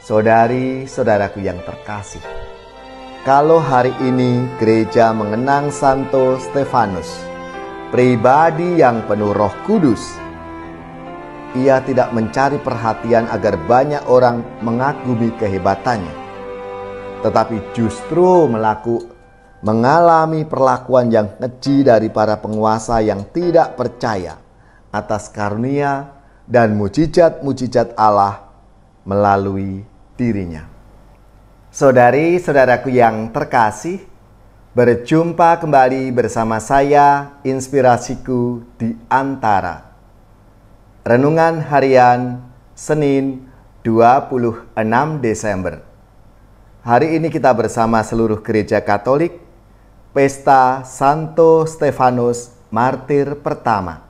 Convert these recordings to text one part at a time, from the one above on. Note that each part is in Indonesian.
Saudari-saudaraku yang terkasih, kalau hari ini gereja mengenang Santo Stefanus, pribadi yang penuh Roh Kudus, ia tidak mencari perhatian agar banyak orang mengagumi kehebatannya, tetapi justru mengalami perlakuan yang keji dari para penguasa yang tidak percaya atas karunia dan mujizat-mujizat Allah melalui dirinya. Saudari-saudaraku yang terkasih, berjumpa kembali bersama saya, Inspirasiku di Antara. Renungan harian Senin 26 Desember. Hari ini kita bersama seluruh gereja Katolik, Pesta Santo Stefanus Martir pertama.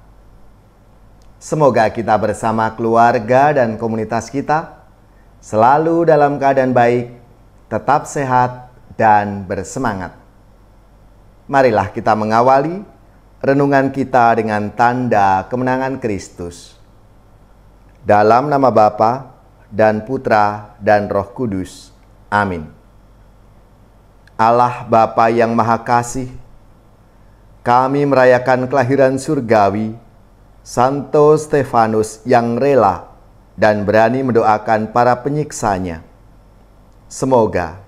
Semoga kita bersama keluarga dan komunitas kita selalu dalam keadaan baik, tetap sehat, dan bersemangat. Marilah kita mengawali renungan kita dengan tanda kemenangan Kristus. Dalam nama Bapa dan Putra dan Roh Kudus. Amin. Allah Bapa yang Maha Kasih, kami merayakan kelahiran surgawi Santo Stefanus yang rela dan berani mendoakan para penyiksanya. Semoga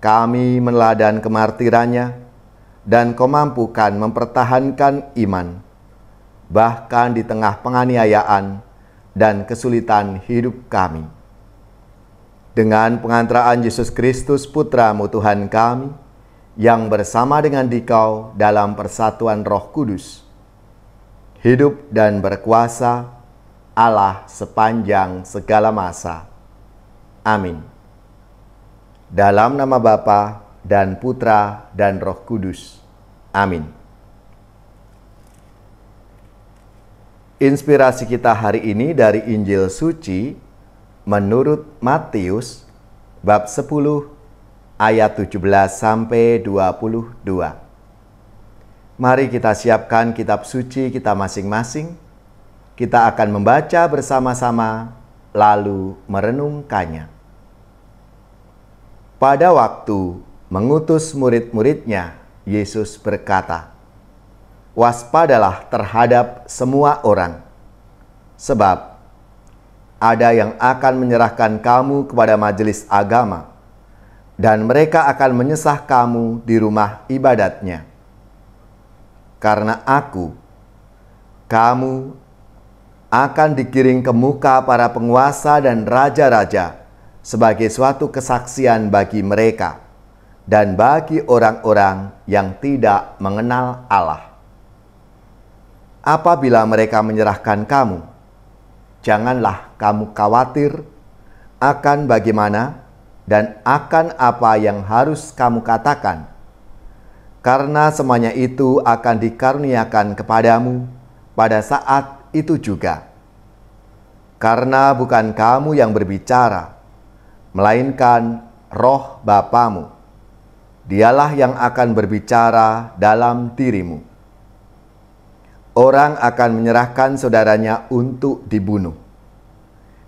kami meneladani kemartirannya dan Kau mampukan mempertahankan iman, bahkan di tengah penganiayaan dan kesulitan hidup kami. Dengan pengantaraan Yesus Kristus Putra-Mu Tuhan kami, yang bersama dengan Dikau dalam persatuan Roh Kudus, hidup dan berkuasa Allah sepanjang segala masa. Amin. Dalam nama Bapa dan Putra dan Roh Kudus. Amin. Inspirasi kita hari ini dari Injil Suci menurut Matius bab 10 ayat 17 sampai 22. Mari kita siapkan kitab suci kita masing-masing. Kita akan membaca bersama-sama lalu merenungkannya. Pada waktu mengutus murid-muridnya, Yesus berkata, "Waspadalah terhadap semua orang, sebab ada yang akan menyerahkan kamu kepada majelis agama, dan mereka akan menyesah kamu di rumah ibadatnya. Karena kamu akan digiring ke muka para penguasa dan raja-raja sebagai suatu kesaksian bagi mereka dan bagi orang-orang yang tidak mengenal Allah. Apabila mereka menyerahkan kamu, janganlah kamu khawatir akan bagaimana dan akan apa yang harus kamu katakan, karena semuanya itu akan dikaruniakan kepadamu pada saat itu juga. Karena bukan kamu yang berbicara, melainkan Roh Bapamu. Dialah yang akan berbicara dalam dirimu. Orang akan menyerahkan saudaranya untuk dibunuh.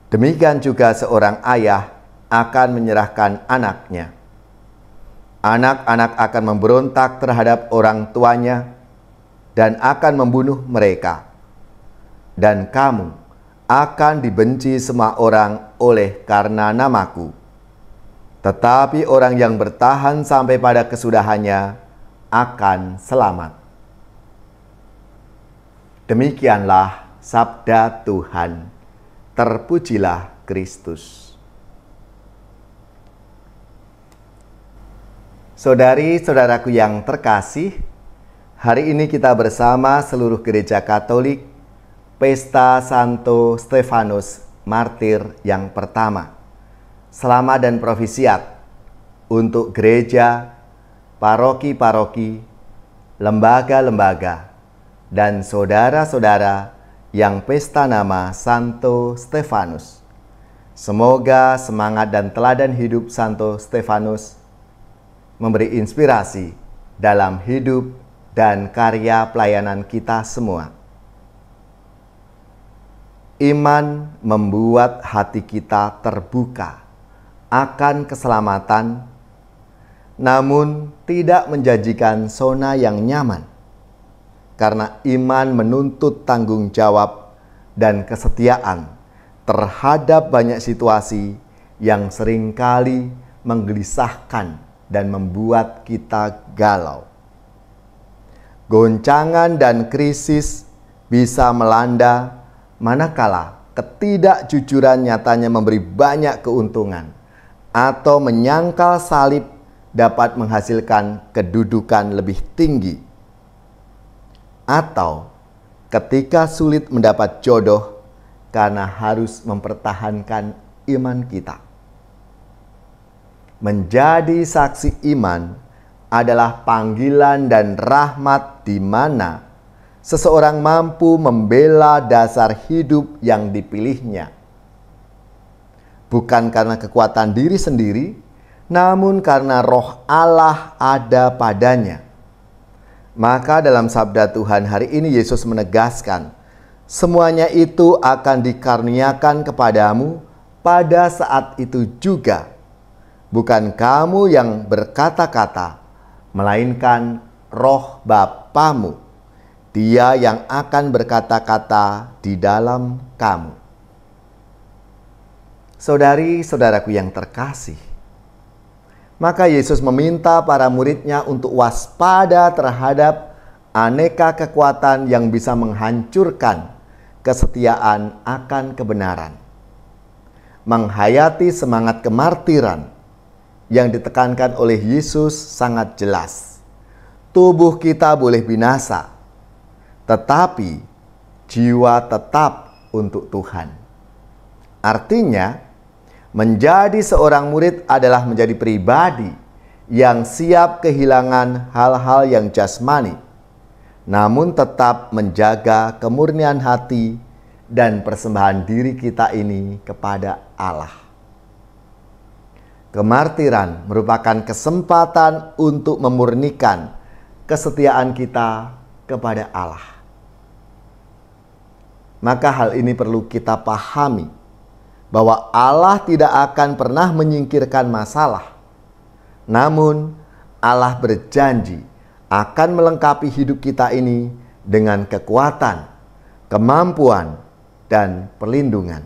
Demikian juga seorang ayah akan menyerahkan anaknya. Anak-anak akan memberontak terhadap orang tuanya dan akan membunuh mereka. Dan kamu akan dibenci semua orang oleh karena namaku. Tetapi orang yang bertahan sampai pada kesudahannya akan selamat." Demikianlah sabda Tuhan. Terpujilah Kristus. Saudari-saudaraku yang terkasih, hari ini kita bersama seluruh gereja Katolik Pesta Santo Stefanus Martir yang pertama. Selamat dan profisiat untuk gereja, paroki-paroki, lembaga-lembaga, dan saudara-saudara yang pesta nama Santo Stefanus. Semoga semangat dan teladan hidup Santo Stefanus memberi inspirasi dalam hidup dan karya pelayanan kita semua. Iman membuat hati kita terbuka akan keselamatan, namun tidak menjanjikan zona yang nyaman. Karena iman menuntut tanggung jawab dan kesetiaan terhadap banyak situasi yang seringkali menggelisahkan dan membuat kita galau. Goncangan dan krisis bisa melanda manakala ketidakjujuran nyatanya memberi banyak keuntungan, atau menyangkal salib dapat menghasilkan kedudukan lebih tinggi, atau ketika sulit mendapat jodoh karena harus mempertahankan iman kita. Menjadi saksi iman adalah panggilan dan rahmat di mana seseorang mampu membela dasar hidup yang dipilihnya. Bukan karena kekuatan diri sendiri, namun karena Roh Allah ada padanya. Maka dalam sabda Tuhan hari ini Yesus menegaskan, semuanya itu akan dikaruniakan kepadamu pada saat itu juga. Bukan kamu yang berkata-kata, melainkan Roh Bapamu, Dia yang akan berkata-kata di dalam kamu. Saudari-saudaraku yang terkasih, maka Yesus meminta para murid-Nya untuk waspada terhadap aneka kekuatan yang bisa menghancurkan kesetiaan akan kebenaran. Menghayati semangat kemartiran yang ditekankan oleh Yesus sangat jelas. Tubuh kita boleh binasa, tetapi jiwa tetap untuk Tuhan. Artinya, menjadi seorang murid adalah menjadi pribadi yang siap kehilangan hal-hal yang jasmani, namun tetap menjaga kemurnian hati dan persembahan diri kita ini kepada Allah. Kemartiran merupakan kesempatan untuk memurnikan kesetiaan kita kepada Allah. Maka hal ini perlu kita pahami, bahwa Allah tidak akan pernah menyingkirkan masalah. Namun Allah berjanji akan melengkapi hidup kita ini dengan kekuatan, kemampuan, dan perlindungan.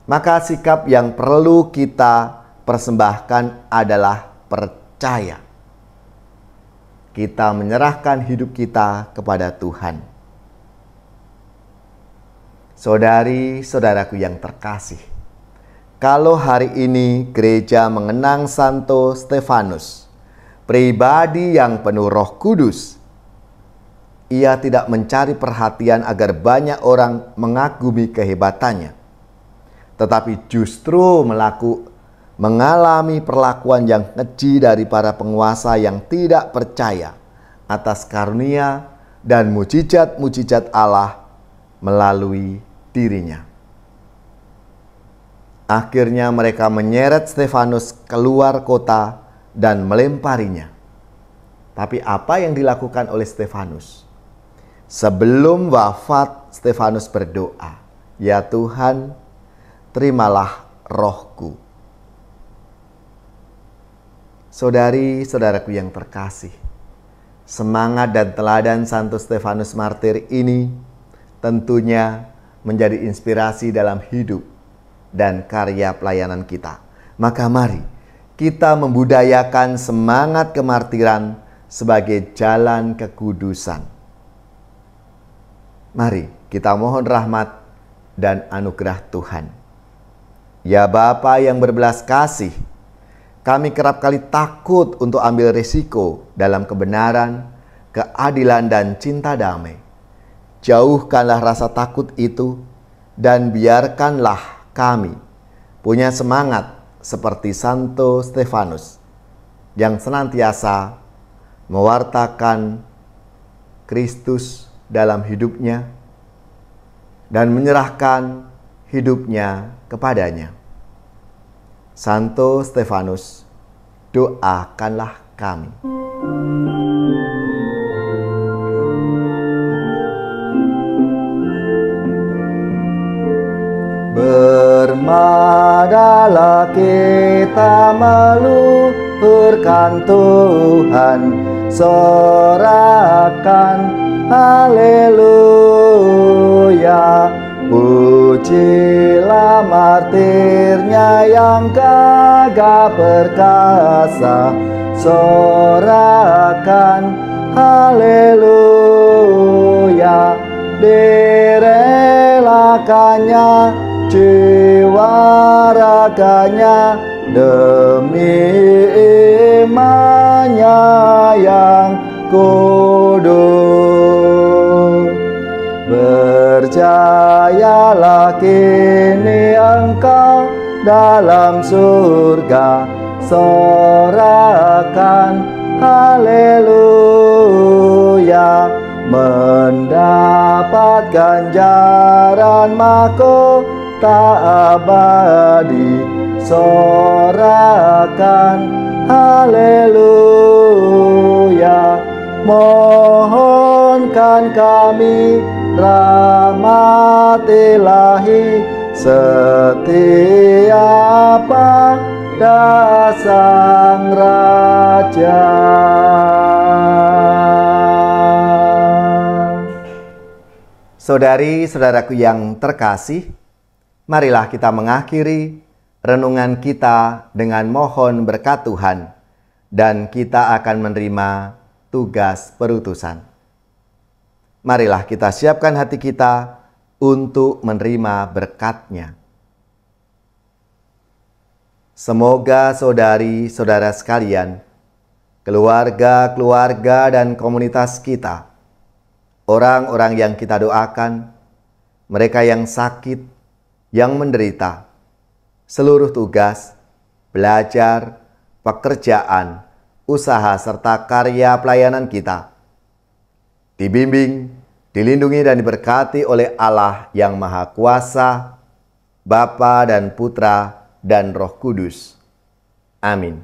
Maka sikap yang perlu kita persembahkan adalah percaya. Kita menyerahkan hidup kita kepada Tuhan. Saudari-saudaraku yang terkasih, kalau hari ini gereja mengenang Santo Stefanus, pribadi yang penuh Roh Kudus, ia tidak mencari perhatian agar banyak orang mengagumi kehebatannya, tetapi justru mengalami perlakuan yang keji dari para penguasa yang tidak percaya atas karunia dan mujizat-mujizat Allah melalui dirinya. Akhirnya mereka menyeret Stefanus keluar kota dan melemparinya. Tapi apa yang dilakukan oleh Stefanus? Sebelum wafat, Stefanus berdoa, "Ya Tuhan, terimalah rohku." Saudari-saudaraku yang terkasih, semangat dan teladan Santo Stefanus Martir ini tentunya menjadi inspirasi dalam hidup dan karya pelayanan kita. Maka mari kita membudayakan semangat kemartiran sebagai jalan kekudusan. Mari kita mohon rahmat dan anugerah Tuhan. Ya Bapa yang berbelas kasih, kami kerap kali takut untuk ambil risiko dalam kebenaran, keadilan, dan cinta damai. Jauhkanlah rasa takut itu dan biarkanlah kami punya semangat seperti Santo Stefanus yang senantiasa mewartakan Kristus dalam hidupnya dan menyerahkan hidupnya kepadanya. Santo Stefanus, doakanlah kami. Bermula Marilah kita meluhurkan Tuhan, sorakan haleluya. Pujilah martirnya yang gagah perkasa, sorakan haleluya. Direlakannya jiwa raganya demi imannya yang kudus. Berjayalah kini engkau dalam surga, sorakan haleluya. Mendapat ganjaran mahkota abadi, sorakan haleluya. Mohonkan kami rahmat ilahi setiap pada Sang Raja. Saudari-saudaraku yang terkasih, marilah kita mengakhiri renungan kita dengan mohon berkat Tuhan, dan kita akan menerima tugas perutusan. Marilah kita siapkan hati kita untuk menerima berkat-Nya. Semoga saudari-saudara sekalian, keluarga-keluarga dan komunitas kita, orang-orang yang kita doakan, mereka yang sakit, yang menderita, seluruh tugas, belajar, pekerjaan, usaha, serta karya pelayanan kita dibimbing, dilindungi dan diberkati oleh Allah yang Maha Kuasa, Bapa dan Putra dan Roh Kudus. Amin.